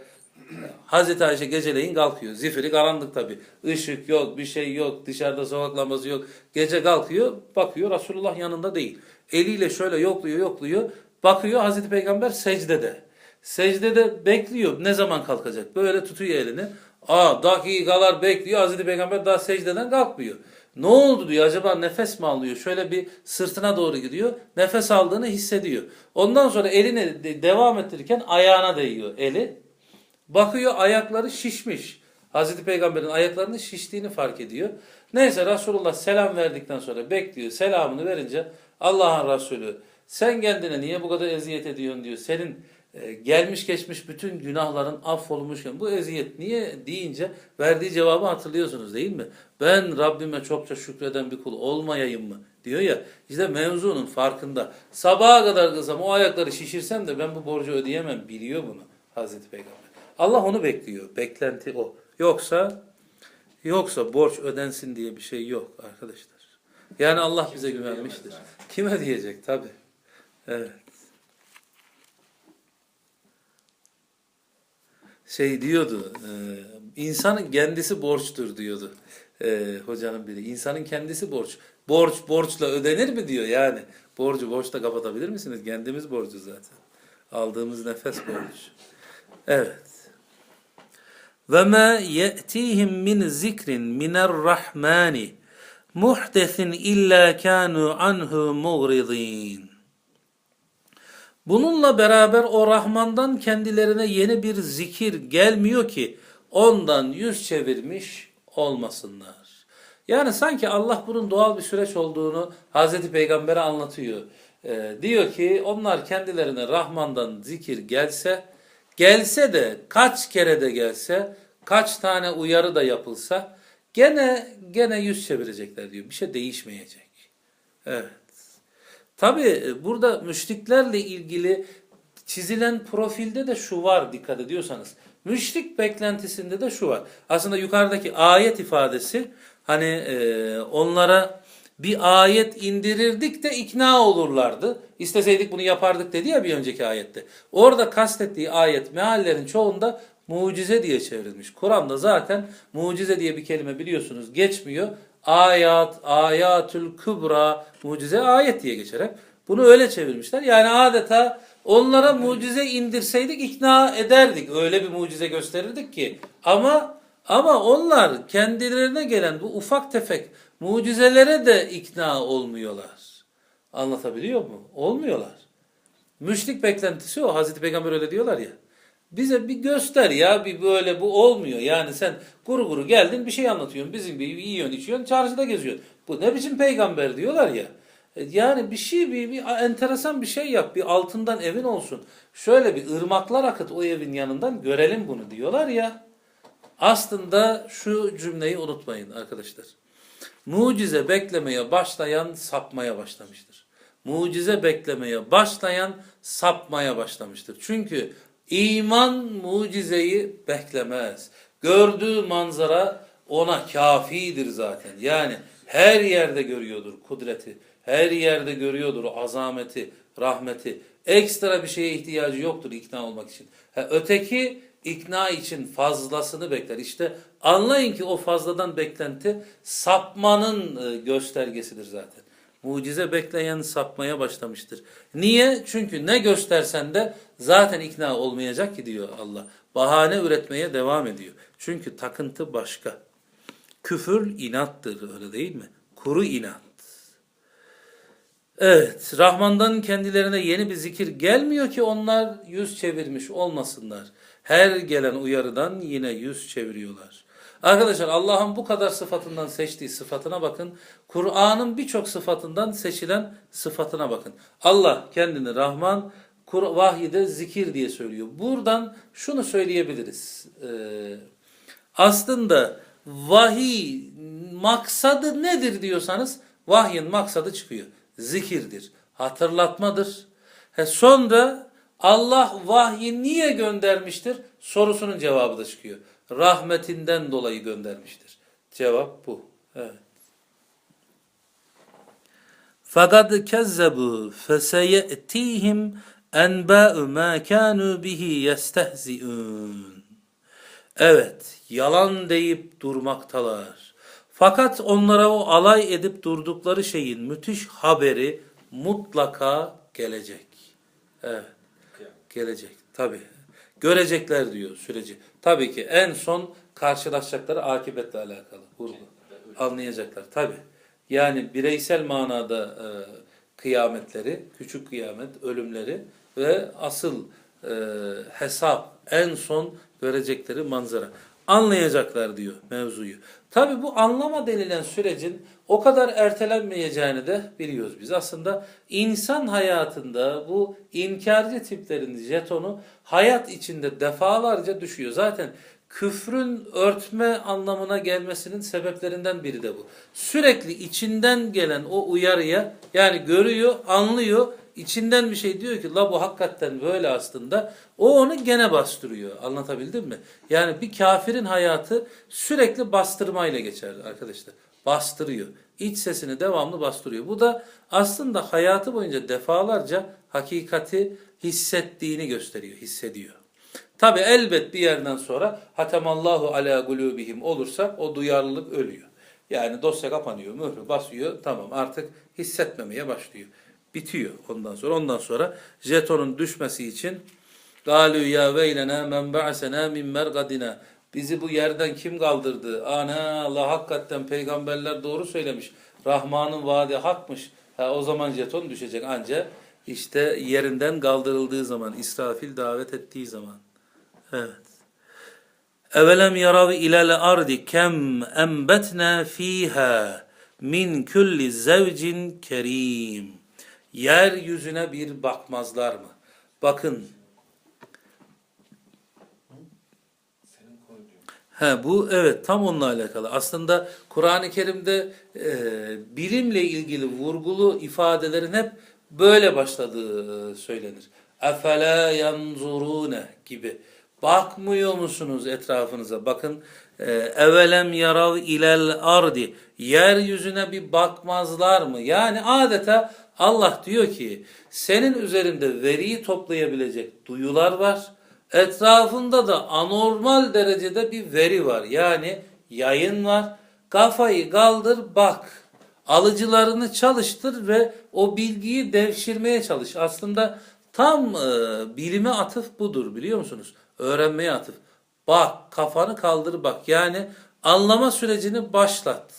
Hazreti Ayşe geceleyin kalkıyor. Zifiri karanlık tabi. Işık yok, bir şey yok, dışarıda sokak lambası yok. Gece kalkıyor, bakıyor Resulullah yanında değil. Eliyle şöyle yokluyor, yokluyor. Bakıyor Hazreti Peygamber secdede. Secdede bekliyor. Ne zaman kalkacak? Böyle tutuyor elini. Dakikalar bekliyor. Hazreti Peygamber daha secdeden kalkmıyor. Ne oldu diyor. Acaba nefes mi alıyor? Şöyle bir sırtına doğru gidiyor. Nefes aldığını hissediyor. Ondan sonra elini devam ettirirken ayağına değiyor eli. Bakıyor ayakları şişmiş. Hazreti Peygamber'in ayaklarının şiştiğini fark ediyor. Neyse Resulullah selam verdikten sonra bekliyor. Selamını verince Allah'ın Resulü sen kendine niye bu kadar eziyet ediyorsun diyor. Senin gelmiş geçmiş bütün günahların affolmuşken bu eziyet niye deyince verdiği cevabı hatırlıyorsunuz değil mi? Ben Rabbime çokça şükreden bir kul olmayayım mı diyor ya. İşte mevzunun farkında. Sabaha kadar kılsam o ayakları şişirsem de ben bu borcu ödeyemem biliyor bunu Hazreti Peygamber. Allah onu bekliyor. Beklenti o. Yoksa borç ödensin diye bir şey yok arkadaşlar. Yani Allah bize güvenmiştir. Kim ödeyecek tabi. Evet. Diyordu, insanın kendisi borçtur diyordu hocanın biri. İnsanın kendisi borç. Borçla ödenir mi diyor yani. Borcu borçla kapatabilir misiniz? Kendimiz borcu zaten. Aldığımız nefes borç. Evet. Ve ma ye'tihim min zikrin mine'r-Rahmani muhdesin illa kanu anhu muğridin. Bununla beraber o Rahman'dan kendilerine yeni bir zikir gelmiyor ki ondan yüz çevirmiş olmasınlar. Yani sanki Allah bunun doğal bir süreç olduğunu Hazreti Peygamber'e anlatıyor. Diyor ki onlar kendilerine Rahman'dan zikir gelse de kaç kere de gelse, kaç tane uyarı da yapılsa gene yüz çevirecekler diyor. Bir şey değişmeyecek. Evet. Tabi burada müşriklerle ilgili çizilen profilde de şu var dikkat ediyorsanız. Müşrik beklentisinde de şu var. Aslında yukarıdaki ayet ifadesi hani onlara bir ayet indirirdik de ikna olurlardı. İsteseydik bunu yapardık dedi ya bir önceki ayette. Orada kastettiği ayet meallerin çoğunda mucize diye çevrilmiş. Kur'an'da zaten mucize diye bir kelime biliyorsunuz geçmiyor. Ayatül kübra, mucize ayet diye geçer hep. Bunu öyle çevirmişler. Yani adeta onlara mucize indirseydik ikna ederdik. Öyle bir mucize gösterirdik ki. Ama onlar kendilerine gelen bu ufak tefek mucizelere de ikna olmuyorlar. Anlatabiliyor mu? Olmuyorlar. Müşrik beklentisi o. Hazreti Peygamber öyle diyorlar ya. Bize bir göster ya bir böyle bu olmuyor. Yani sen kuru geldin bir şey anlatıyorsun. Bizim gibi yiyorsun içiyorsun çarşıda geziyorsun. Bu ne biçim peygamber diyorlar ya. Yani bir enteresan bir şey yap. Bir altından evin olsun. Şöyle bir ırmaklar akıt o evin yanından görelim bunu diyorlar ya. Aslında şu cümleyi unutmayın arkadaşlar. Mucize beklemeye başlayan sapmaya başlamıştır. Mucize beklemeye başlayan sapmaya başlamıştır. Çünkü iman mucizeyi beklemez. Gördüğü manzara ona kafidir zaten. Yani her yerde görüyordur kudreti. Her yerde görüyordur azameti, rahmeti. Ekstra bir şeye ihtiyacı yoktur ikna olmak için. Öteki ikna için fazlasını bekler. İşte anlayın ki o fazladan beklenti sapmanın göstergesidir zaten. Mucize bekleyen sapmaya başlamıştır. Niye? Çünkü ne göstersen de zaten ikna olmayacak ki diyor Allah. Bahane üretmeye devam ediyor. Çünkü takıntı başka. Küfür inattır öyle değil mi? Kuru inat. Evet, Rahman'dan kendilerine yeni bir zikir gelmiyor ki onlar yüz çevirmiş olmasınlar. Her gelen uyarıdan yine yüz çeviriyorlar. Arkadaşlar Allah'ın bu kadar sıfatından seçtiği sıfatına bakın. Kur'an'ın birçok sıfatından seçilen sıfatına bakın. Allah kendini Rahman, vahyide zikir diye söylüyor. Buradan şunu söyleyebiliriz. Aslında vahiy maksadı nedir diyorsanız vahyin maksadı çıkıyor. Zikirdir, hatırlatmadır. Sonra Allah vahyi niye göndermiştir? Sorusunun cevabı da çıkıyor. Rahmetinden dolayı göndermiştir. Cevap bu. Evet. Fakat kezzebu feseyetihim enba'u ma kanu bihi yestehzi'un. Evet, yalan deyip durmaktalar. Fakat onlara o alay edip durdukları şeyin müthiş haberi mutlaka gelecek. Evet, gelecek. Tabii. Görecekler diyor süreci. Tabii ki en son karşılaşacakları akibetle alakalı. Vurgu. Anlayacaklar. Tabii. Yani bireysel manada kıyametleri, küçük kıyamet, ölümleri ve asıl hesap, en son görecekleri manzara. Anlayacaklar diyor mevzuyu. Tabi bu anlama denilen sürecin o kadar ertelenmeyeceğini de biliyoruz biz. Aslında insan hayatında bu inkarcı tiplerin jetonu hayat içinde defalarca düşüyor. Zaten küfrün örtme anlamına gelmesinin sebeplerinden biri de bu. Sürekli içinden gelen o uyarıya, yani görüyor, anlıyor, içinden bir şey diyor ki la bu hakikaten böyle aslında. O onu gene bastırıyor. Anlatabildim mi? Yani bir kafirin hayatı sürekli bastırmayla geçer arkadaşlar. Bastırıyor. İç sesini devamlı bastırıyor. Bu da aslında hayatı boyunca defalarca hakikati hissettiğini gösteriyor, hissediyor. Tabi elbet bir yerden sonra hatemallahu ala gulubihim olursa o duyarlılık ölüyor. Yani dosya kapanıyor, mührü basıyor, tamam artık hissetmemeye başlıyor. Bitiyor ondan sonra. Ondan sonra jetonun düşmesi için "Galû ya veylena men ba'sena min mergadina." Bizi bu yerden kim kaldırdı? Ana Allah, hakikaten peygamberler doğru söylemiş. Rahman'ın vaadi hakmış. Ha, o zaman jeton düşecek anca işte yerinden kaldırıldığı zaman, İsrafil davet ettiği zaman. Evet. Evelem yarav ilel ardi kem enbetna fiha min kulli zevcin kerim. Yeryüzüne bir bakmazlar mı? Bakın. Bu evet, tam onunla alakalı. Aslında Kur'an-ı Kerim'de bilimle ilgili vurgulu ifadelerin hep böyle başladığı söylenir. Efela yanzurune gibi. Bakmıyor musunuz etrafınıza? Bakın, evelem yarav ilel ardi. Yeryüzüne bir bakmazlar mı? Yani adeta Allah diyor ki senin üzerinde veriyi toplayabilecek duyular var. Etrafında da anormal derecede bir veri var. Yani yayın var. Kafayı kaldır bak. Alıcılarını çalıştır ve o bilgiyi devşirmeye çalış. Aslında tam bilime atıf budur, biliyor musunuz? Öğrenmeye atıf. Bak, kafanı kaldır bak. Yani anlama sürecini başlat.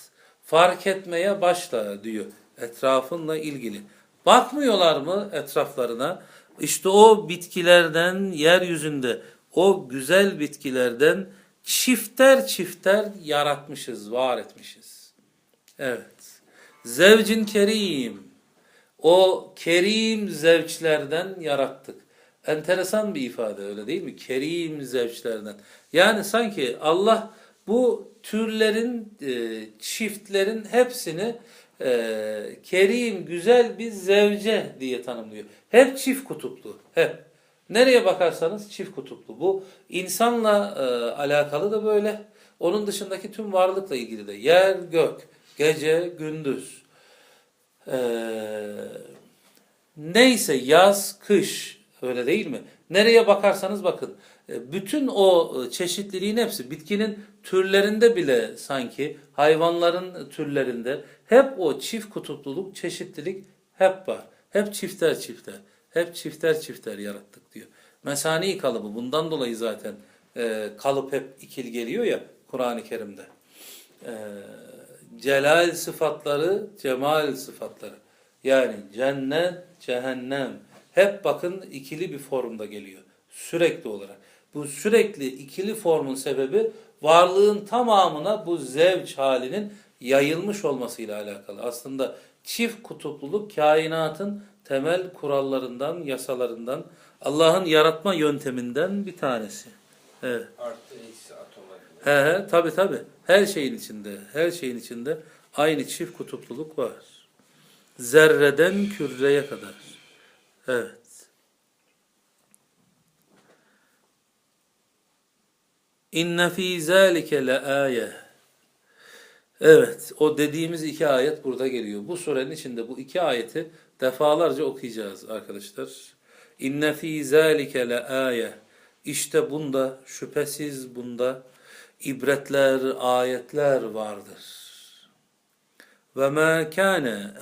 Fark etmeye başla diyor etrafınla ilgili. Bakmıyorlar mı etraflarına? İşte o bitkilerden, yeryüzünde o güzel bitkilerden çifter çifter yaratmışız, var etmişiz. Evet. Zevcin kerim. O kerim zevçlerden yarattık. Enteresan bir ifade, öyle değil mi? Kerim zevçlerden. Yani sanki Allah bu türlerin, çiftlerin hepsini kerim, güzel bir zevce diye tanımlıyor. Hep çift kutuplu, hep. Nereye bakarsanız çift kutuplu. Bu insanla alakalı da böyle. Onun dışındaki tüm varlıkla ilgili de. Yer, gök, gece, gündüz. Neyse, yaz, kış, öyle değil mi? Nereye bakarsanız bakın. Bütün o çeşitliliğin hepsi, bitkinin türlerinde bile, sanki hayvanların türlerinde hep o çift kutupluluk, çeşitlilik hep var. Hep çifter çifter. Hep çifter çifter yarattık diyor. Mesani kalıbı, bundan dolayı zaten kalıp hep ikili geliyor ya Kur'an-ı Kerim'de. Celal sıfatları, cemal sıfatları. Yani cennet, cehennem. Hep bakın ikili bir formda geliyor. Sürekli olarak. Bu sürekli ikili formun sebebi varlığın tamamına bu zevç halinin yayılmış olmasıyla alakalı. Aslında çift kutupluluk kainatın temel kurallarından, yasalarından, Allah'ın yaratma yönteminden bir tanesi. Evet. Artı eksi atomlar gibi. Tabii tabii. Her şeyin içinde, her şeyin içinde aynı çift kutupluluk var. Zerreden küreye kadar. Evet. İnne fî zâlike leâye. Evet, o dediğimiz iki ayet burada geliyor. Bu surenin içinde bu iki ayeti defalarca okuyacağız arkadaşlar. İnne fî zâlike leâye. İşte bunda, şüphesiz bunda ibretler, ayetler vardır. Ve ma kana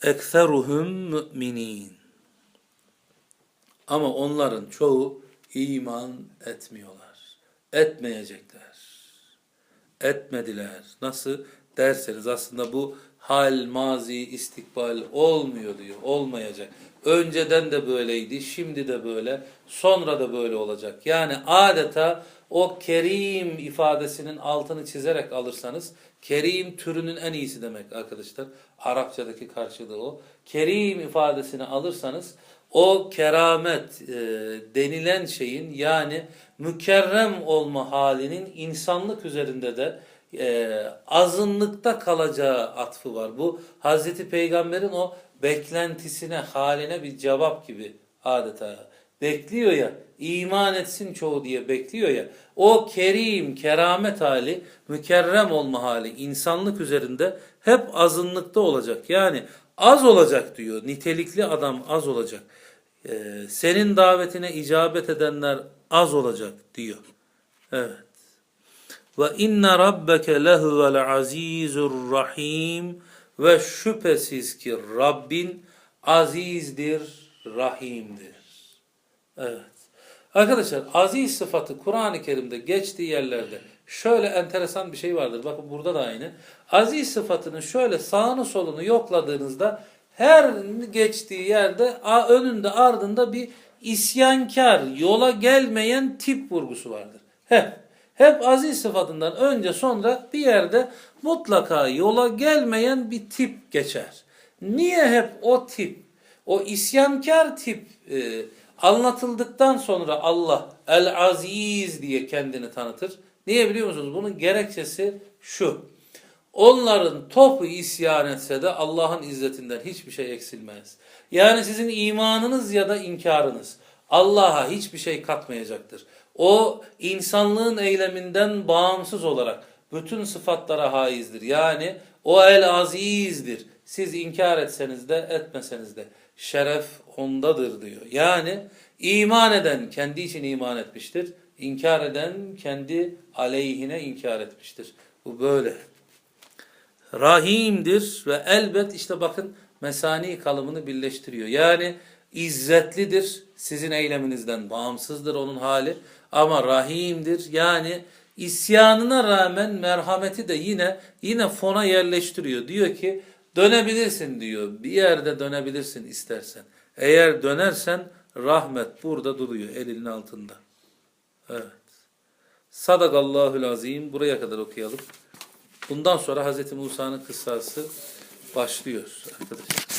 ekseruhum mu'minin. Ama onların çoğu iman etmiyorlar. Etmeyecekler. Etmediler. Nasıl derseniz aslında bu hal, mazi, istikbal olmuyor diyor. Olmayacak. Önceden de böyleydi, şimdi de böyle, sonra da böyle olacak. Yani adeta o kerim ifadesinin altını çizerek alırsanız, kerim türünün en iyisi demek arkadaşlar. Arapçadaki karşılığı o. Kerim ifadesini alırsanız, o keramet denilen şeyin yani mükerrem olma halinin insanlık üzerinde de azınlıkta kalacağı atfı var. Bu Hazreti Peygamber'in o beklentisine, haline bir cevap gibi adeta. Bekliyor ya, iman etsin çoğu diye bekliyor ya. O kerim, keramet hali, mükerrem olma hali insanlık üzerinde hep azınlıkta olacak. Yani az olacak diyor. Nitelikli adam az olacak. Senin davetine icabet edenler az olacak diyor. Evet. Ve inne rabbeke lehuvel azizur rahim ve şüphesiz ki Rabbin azizdir, rahimdir. Evet. Arkadaşlar aziz sıfatı Kur'an-ı Kerim'de geçtiği yerlerde şöyle enteresan bir şey vardır. Bakın burada da aynı. Aziz sıfatının şöyle sağını solunu yokladığınızda her geçtiği yerde önünde ardında bir isyankar, yola gelmeyen tip vurgusu vardır. Hep aziz sıfatından önce sonra bir yerde mutlaka yola gelmeyen bir tip geçer. Niye hep o tip, o isyankar tip anlatıldıktan sonra Allah El-Aziz diye kendini tanıtır? Niye biliyor musunuz? Bunun gerekçesi şu. Onların topu isyan etse de Allah'ın izzetinden hiçbir şey eksilmez. Yani sizin imanınız ya da inkarınız Allah'a hiçbir şey katmayacaktır. O insanlığın eyleminden bağımsız olarak bütün sıfatlara haizdir. Yani o El-Aziz'dir. Siz inkar etseniz de etmeseniz de şeref ondadır diyor. Yani iman eden kendi için iman etmiştir. İnkar eden kendi aleyhine inkar etmiştir. Bu böyle. Rahimdir ve elbet işte bakın mesani kalıbını birleştiriyor. Yani izzetlidir, sizin eyleminizden bağımsızdır onun hali ama rahimdir. Yani isyanına rağmen merhameti de yine fona yerleştiriyor. Diyor ki dönebilirsin diyor. Bir yerde dönebilirsin istersen. Eğer dönersen rahmet burada duruyor elinin altında. Evet. Sadakallahul azim. Buraya kadar okuyalım. Bundan sonra Hz. Musa'nın kıssası başlıyor arkadaşlar.